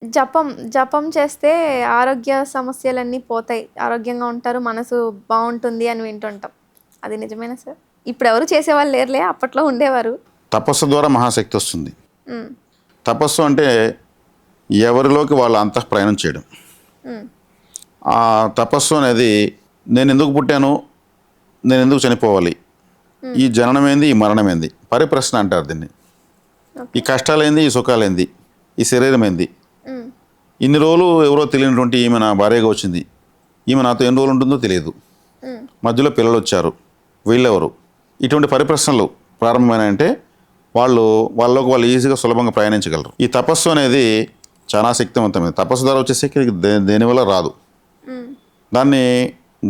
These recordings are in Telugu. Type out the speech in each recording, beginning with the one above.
జపం, జపం చేస్తే ఆరోగ్య సమస్యలన్నీ పోతాయి. ఆరోగ్యంగా ఉంటారు. మనసు బావుంటుంది అని వింటుంటాం. అది నిజమేనా సార్? ఇప్పుడెవరు చేసేవాళ్ళు లేరులే. అప్పట్లో ఉండేవారు. తపస్సు ద్వారా మహాశక్తి వస్తుంది. హ్మ్. తపస్సు అంటే ఎవరిలోకి వాళ్ళు అంతఃప్రయాణం చేయడం. హ్మ్. ఆ తపస్సు అనేది నేను ఎందుకు పుట్టాను, నేను ఎందుకు చనిపోవాలి, ఈ జననమేంది, ఈ మరణమేంది, పరిప్రశ్న అంటారు దీన్ని. ఈ కష్టాలేంది, ఈ సుఖాలేంది, ఈ శరీరం ఏంది, హ్మ్. ఇన్ని రోజులు ఎవరో తెలియనటువంటి ఈమె నా భార్యగా వచ్చింది, ఈమె నాతో ఎన్ని రోజులు ఉంటుందో తెలియదు, హ్మ్. మధ్యలో పిల్లలు వచ్చారు, వీళ్ళెవరు, ఇటువంటి పరిప్రశ్నలు ప్రారంభమైనాయంటే వాళ్ళలోకి వాళ్ళు ఈజీగా సులభంగా ప్రయాణించగలరు. ఈ తపస్సు అనేది చాలా శక్తివంతమైనది. తపస్సు ద్వారా వచ్చే శక్తి దేనివల్ల రాదు. హ్మ్. దాన్ని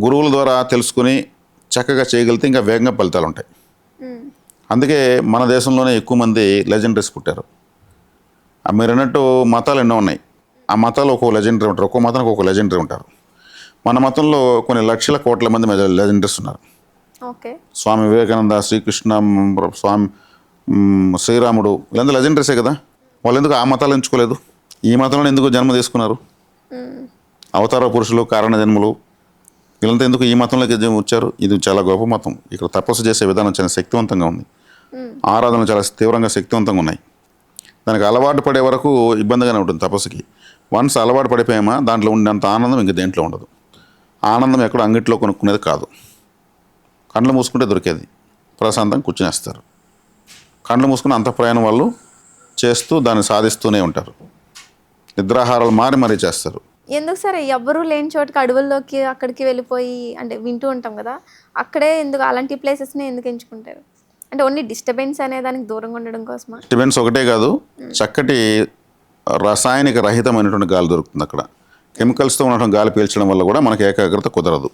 గురువుల ద్వారా తెలుసుకుని చక్కగా చేయగలిగితే ఇంకా వేగంగా ఫలితాలు ఉంటాయి. హ్మ్. అందుకే మన దేశంలోనే ఎక్కువ మంది లెజెండరీస్ పుట్టారు. మీరు అన్నట్టు మతాలు ఎన్నో ఉన్నాయి. ఆ మతాలు ఒక్కో లెజెండరీ ఉంటారు, ఒక్కో మతానికి ఒక్కో లెజెండరీ ఉంటారు. మన మతంలో కొన్ని లక్షల కోట్ల మంది లెజెండరీస్ ఉన్నారు. ఓకే. స్వామి వివేకానంద, శ్రీకృష్ణ, స్వామి శ్రీరాముడు, వీళ్ళందరూ లెజెండరీసే కదా. వాళ్ళు ఎందుకు ఆ మతాలు ఎంచుకోలేదు? ఈ మతంలో ఎందుకు జన్మ తీసుకున్నారు? హ్మ్. అవతార పురుషులు, కారణ జన్మలు, వీళ్ళంతా ఎందుకు ఈ మతంలోకి వచ్చారు? ఇది చాలా గొప్ప మతం. ఇక్కడ తపస్సు చేసే విధానం చాలా శక్తివంతంగా ఉంది. హ్మ్. ఆరాధనలు చాలా తీవ్రంగా శక్తివంతంగా ఉన్నాయి. దానికి అలవాటు పడే వరకు ఇబ్బందిగానే ఉంటుంది తపస్సుకి. వన్స్ అలవాటు పడిపోయామా దాంట్లో ఉండేంత ఆనందం ఇంక దేంట్లో ఉండదు. ఆనందం ఎక్కడ అంగిట్లో కొనుక్కునేది కాదు. కళ్ళు మూసుకుంటే దొరికేది. ప్రశాంతంగా కూర్చునేస్తారు. కళ్ళు మూసుకుని అంతఃప్రయాణం వాళ్ళు చేస్తూ దాన్ని సాధిస్తూనే ఉంటారు. నిద్రాహారాలు మారి మరీ చేస్తారు. ఎందుకు సార్ ఎవ్వరూ లేని చోటుకి అడవుల్లోకి అక్కడికి వెళ్ళిపోయి అంటే వింటూ ఉంటాం గదా! అక్కడే ఎందుకు అలాంటి ప్లేసెస్‌నే ఎందుకు ఎంచుకుంటారు? అంటే ఓన్లీ డిస్టర్బెన్స్ అనే దానికి దూరంగా ఉండడం కోసమా? డిస్టర్బెన్స్ ఒకటే కాదు, చక్కటి రసాయనిక రహితమైనటువంటి గాలి దొరుకుతుంది అక్కడ. కెమికల్స్తో ఉన్నటువంటి గాలి పీల్చడం వల్ల కూడా మనకి ఏకాగ్రత కుదరదు.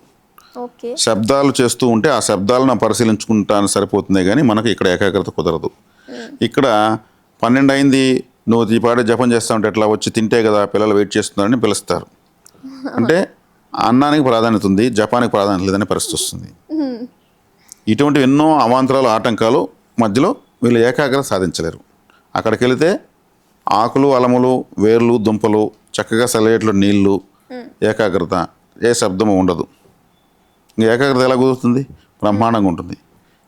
ఓకే. శబ్దాలు చేస్తూ ఉంటే ఆ శబ్దాలను పరిశీలించుకుంటాను సరిపోతుందే కానీ మనకి ఇక్కడ ఏకాగ్రత కుదరదు. ఇక్కడ 12 అయింది, నువ్వు ఈ పాట జపం చేస్తా ఉంటే ఎట్లా, వచ్చి తింటే కదా పిల్లలు వెయిట్ చేస్తున్నారని పిలుస్తారు. అంటే అన్నానికి ప్రాధాన్యత ఉంది, జపానికి ప్రాధాన్యత లేదనే పరిస్థితి వస్తుంది. హ్మ్. ఇటువంటి ఎన్నో అవాంతరాలు, ఆటంకాలు మధ్యలో వీళ్ళు ఏకాగ్రత సాధించలేరు. అక్కడికి వెళితే ఆకులు, అలములు, వేర్లు, దుంపలు, చక్కగా సెలయేట్లు, నీళ్లు, ఏకాగ్రత, ఏ శబ్దము ఉండదు. ఇంకా ఏకాగ్రత ఎలా కుదురుతుంది? బ్రహ్మాండంగా ఉంటుంది.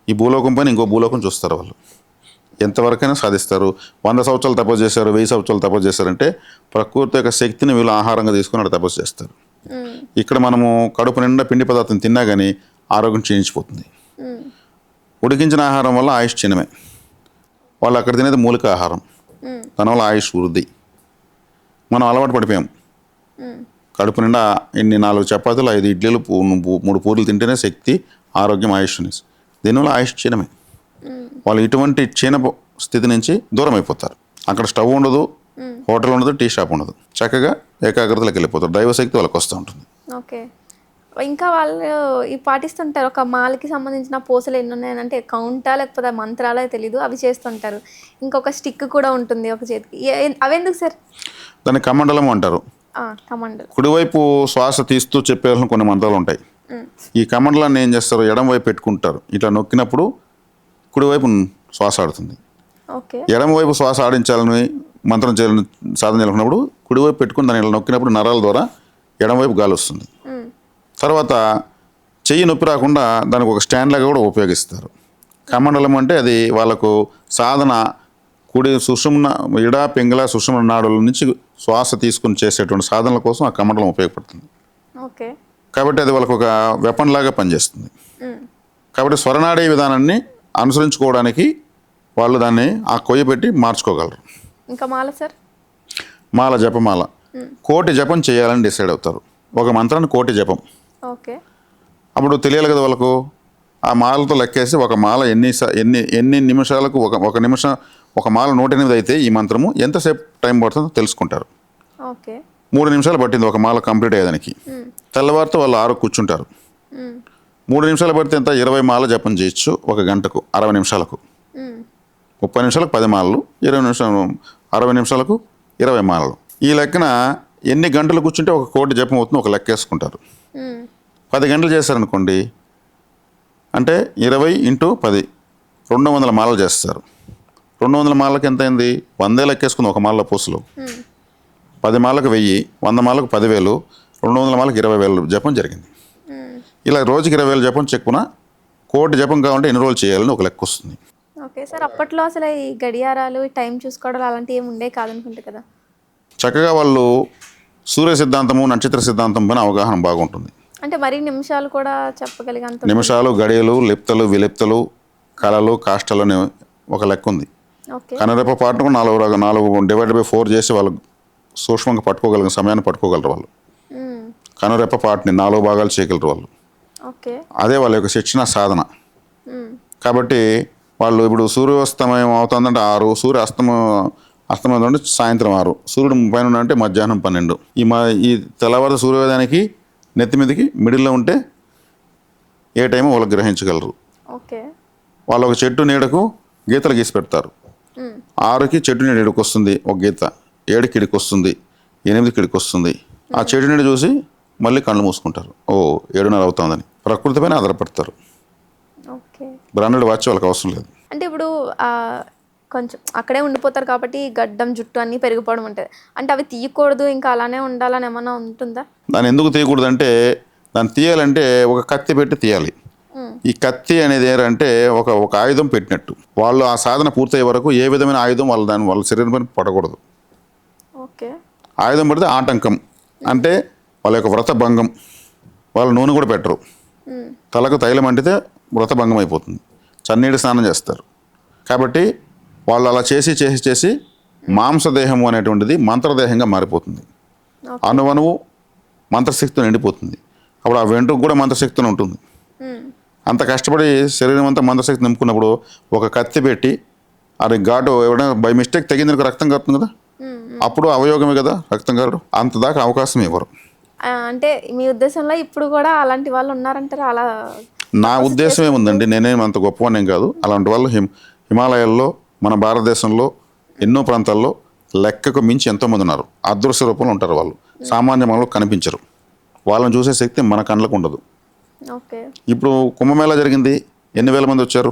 ఈ భూలోకం పైన ఇంకో భూలోకం చూస్తారు వాళ్ళు. ఎంతవరకైనా సాధిస్తారు. 100 సంవత్సరాలు తపస్సు చేశారు, 1000 సంవత్సరాలు తపస్సు చేశారంటే ప్రకృతి యొక్క శక్తిని వీళ్ళు ఆహారంగా తీసుకుని అక్కడ తపస్సు చేస్తారు. ఇక్కడ మనము కడుపు నిండా పిండి పదార్థం తిన్నా కానీ ఆరోగ్యం క్షీణించిపోతుంది. ఉడికించిన ఆహారం వల్ల ఆయుష్ క్షీణమే. వాళ్ళు అక్కడ తినేది మూలిక ఆహారం, దానివల్ల ఆయుష్ వృద్ధి. మనం అలవాటు పడిపోయాం. కడుపు నిండా ఇన్ని 4 చపాతీలు, 5 ఇడ్లీలు, 3 పూరీలు తింటేనే శక్తి, ఆరోగ్యం, ఆయుష్. దీనివల్ల ఆయుష్ క్షీణమే. వాళ్ళు ఇటువంటి క్షీణ స్థితి నుంచి దూరం అయిపోతారు. అక్కడ స్టవ్ ఉండదు, హోటల్ ఉండదు, టీ షాప్ ఉండదు. చక్కగా ఏకాగ్రతలోకి వెళ్ళిపోతారు. దైవశక్తి వాళ్ళకి వస్తూ ఉంటుంది. ఓకే. ఇంకా వాళ్ళు పాటిస్తుంటారు. ఒక మాలకి సంబంధించిన పూసలు ఎన్ని ఉన్నాయనంటే కౌంటా లేకపోతే మంత్రాలా తెలీదు. అవి చేస్తుంటారు. ఇంకొక స్టిక్ కూడా ఉంటుంది ఒక చేతికి. అవెందుకు సార్? దాన్ని కమండలం అంటారు. కమండల్. కుడివైపు శ్వాస తీస్తూ చెప్పేసిన కొన్ని మంత్రాలు ఉంటాయి. ఈ కమండలాన్ని ఏం చేస్తారు? ఎడమ వైపు పెట్టుకుంటారు. ఇట్లా నొక్కినప్పుడు కుడివైపు శ్వాస ఆడుతుంది. ఓకే. ఎడమవైపు శ్వాస ఆడించాలని మంత్రం చేయాలని సాధన చేయాలనుకున్నప్పుడు కుడివైపు పెట్టుకుని దాన్ని ఇలా నొక్కినప్పుడు నరాల ద్వారా ఎడమవైపు గాలి వస్తుంది. తర్వాత చెయ్యి నొప్పి రాకుండా దానికి ఒక స్టాండ్ లాగా కూడా ఉపయోగిస్తారు. కమండలం అంటే అది వాళ్ళకు సాధన, కుడి సుషుమ్న, ఇడా, పింగళ, సుషుమ్న నాడుల నుంచి శ్వాస తీసుకుని చేసేటువంటి సాధనల కోసం ఆ కమండలం ఉపయోగపడుతుంది. ఓకే. కాబట్టి అది వాళ్ళకు ఒక వెపన్ లాగా పనిచేస్తుంది. కాబట్టి స్వరనాడీ విధానాన్ని అనుసరించుకోవడానికి వాళ్ళు దాన్ని ఆ కొయ్య పెట్టి మార్చుకోగలరు. ఇంకా మాల సార్? మాల, జపమాల, కోటి జపం చేయాలని డిసైడ్ అవుతారు. ఒక మంత్రాన్ని కోటి జపం. ఓకే. అప్పుడు తెలియాలి కదా వాళ్ళకు. ఆ మాలతో లెక్కేసి ఒక మాల ఎన్ని నిమిషాలకు, ఒక నిమిషం ఒక మాల 108 అయితే ఈ మంత్రము ఎంతసేపు టైం పడుతుందో తెలుసుకుంటారు. ఓకే. 3 నిమిషాలు పట్టింది ఒక మాల కంప్లీట్ అయ్యేదానికి. తెల్లవారితో వాళ్ళు 6 కూర్చుంటారు. 3 నిమిషాలు పడితే ఎంత? 20 మాల జపం చేయొచ్చు ఒక గంటకు, 60 నిమిషాలకు. 30 నిమిషాలకు 10 మాలలు, 20 నిమిషాలు 60 నిమిషాలకు 20 మాలలు. ఈ లెక్కన ఎన్ని గంటలు కూర్చుంటే ఒక కోటి జపం అవుతుందో ఒక లెక్క వేసుకుంటారు. 10 గంటలు చేశారనుకోండి, అంటే 20 × 10 200 మాలలు చేస్తారు. 200 మాలకి ఎంత అయింది? 100 లెక్కేసుకుంది ఒక మాలలో పూసలు. 10 మాలకు 1000, 100 మాలకు 10,000, 200 మాలకు 20,000 జపం జరిగింది. ఇలా రోజుకి 20,000 జపం చెప్పున 1,00,00,000 జపం కావాలంటే ఎన్ని రోజులు చేయాలని ఒక లెక్క వస్తుంది. Okay sir. అప్పట్లో అసలు ఈ గడియారాలు, ఈ టైం చూసుకోవడం అలాంటివి ఏమి ఉండే కాదనుకుంటే కదా. చక్కగా వాళ్ళు సూర్య సిద్ధాంతము, నక్షత్ర సిద్ధాంతం పైన అవగాహన బాగుంటుంది. అంటే మరీ నిమిషాలు కూడా చెప్పగలిగేంత. నిమిషాలు, గడియలు, లిప్తలు, విలిప్తలు, కళలు, కాష్టలు అనే ఒక లెక్క ఉంది. ఓకే. కనురెప్ప పాటకు 4 /4 చేసి వాళ్ళు సూక్ష్మంగా పట్టుకోగలిగిన సమయాన్ని పట్టుకోగలరు వాళ్ళు. కనురెప్ప పాటని 4 భాగాలు చేయగలరు వాళ్ళు. ఓకే. అదే వాళ్ళ యొక్క శిక్షణ సాధన. కాబట్టి వాళ్ళు ఇప్పుడు సూర్యాస్తమయం అవుతుందంటే 6, సూర్య అస్తమయం అంటే సాయంత్రం 6, సూర్యుడు పైన అంటే మధ్యాహ్నం 12. ఈ తెల్లవారు సూర్యోదయానికి నెత్తి మీదకి మిడిల్లో ఉంటే ఏ టైమో వాళ్ళు గ్రహించగలరు. ఓకే. వాళ్ళు ఒక చెట్టు నీడకు గీతలు గీసి పెడతారు. 6కి చెట్టు నీడ ఇడికి వస్తుంది ఒక గీత, 7కి ఇడికి వస్తుంది, 8కి ఇడికి వస్తుంది. ఆ చెట్టు నీడ చూసి మళ్ళీ కళ్ళు మూసుకుంటారు. 7:30 అవుతుందని ప్రకృతి పైన ఆధారపడతారు. ఓకే. బ్రాండెడ్ వాచ్ వాళ్ళకి అవసరం లేదు. అంటే ఇప్పుడు కొంచెం అక్కడే ఉండిపోతారు కాబట్టి గడ్డం, జుట్టు అన్నీ పెరిగిపోవడం ఉంటుంది. అంటే అవి తీయకూడదు, ఇంకా అలానే ఉండాలని ఏమన్నా ఉంటుందా? దాన్ని ఎందుకు తీయకూడదంటే, దాన్ని తీయాలంటే ఒక కత్తి పెట్టి తీయాలి. ఈ కత్తి అనేది ఏంటంటే ఒక ఆయుధం పెట్టినట్టు. వాళ్ళు ఆ సాధన పూర్తయ్యే వరకు ఏ విధమైన ఆయుధం వాళ్ళ శరీరం పైన పడకూడదు. ఓకే. ఆయుధం పడితే ఆటంకం, అంటే వాళ్ళ యొక్క వ్రత భంగం. వాళ్ళు నూనె కూడా పెట్టరు. తలకు తైలం అంటితే వ్రత భంగం అయిపోతుంది. చన్నీటి స్నానం చేస్తారు. కాబట్టి వాళ్ళు అలా చేసి మాంసదేహము అనేటువంటిది మంత్రదేహంగా మారిపోతుంది. అణువణువు మంత్రశక్తితో నిండిపోతుంది. అప్పుడు ఆ వెంట్రుకు కూడా మంత్రశక్తితో ఉంటుంది. అంత కష్టపడి శరీరం అంతా మంత్రశక్తి నింపుకున్నప్పుడు ఒక కత్తి పెట్టి అది ఘాటు ఎవరైనా బై మిస్టేక్ తగిన రక్తం కారుతుంది కదా, అప్పుడు అవయోగమే కదా రక్తం కారడం. అంత దాకా అవకాశం ఇవ్వరు. అంటే మీ ఉద్దేశంలో ఇప్పుడు కూడా అలాంటి వాళ్ళు ఉన్నారంటారా? అలా నా ఉద్దేశం ఏముందండి, నేనేం అంత గొప్పవానేం కాదు. అలాంటి వాళ్ళు హిమాలయాల్లో, మన భారతదేశంలో ఎన్నో ప్రాంతాల్లో లెక్కకు మించి ఎంతోమంది ఉన్నారు. అదృశ్య రూపంలో ఉంటారు వాళ్ళు. సామాన్య మనలో కనిపించరు. వాళ్ళని చూసే శక్తి మన కళ్ళకు ఉండదు. ఓకే. ఇప్పుడు కుంభమేళా జరిగింది, ఎన్ని వేల మంది వచ్చారు.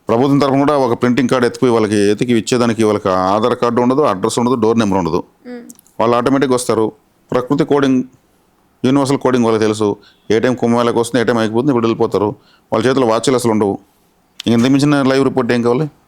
ప్రభుత్వం తరఫున కూడా ఒక ప్రింటింగ్ కార్డు వాళ్ళకి ఎతికి ఇచ్చేదానికి వాళ్ళకి ఆధార్ కార్డు ఉండదు, అడ్రస్ ఉండదు, డోర్ నెంబర్ ఉండదు. వాళ్ళు ఆటోమేటిక్గా వస్తారు. ప్రకృతి కోడింగ్, యూనివర్సల్ కోడింగ్ వాళ్ళకి తెలుసు. ఏ టైం కుంభమేళాకి వస్తుంది, ఏ టైం అయిపోతుంది, ఇప్పుడు వెళ్ళిపోతారు. వాళ్ళ చేతిలో వాచ్లు అసలు ఉండవు. ఇంక మించిన లైవ్ రిపోర్ట్ ఏం కావాలి?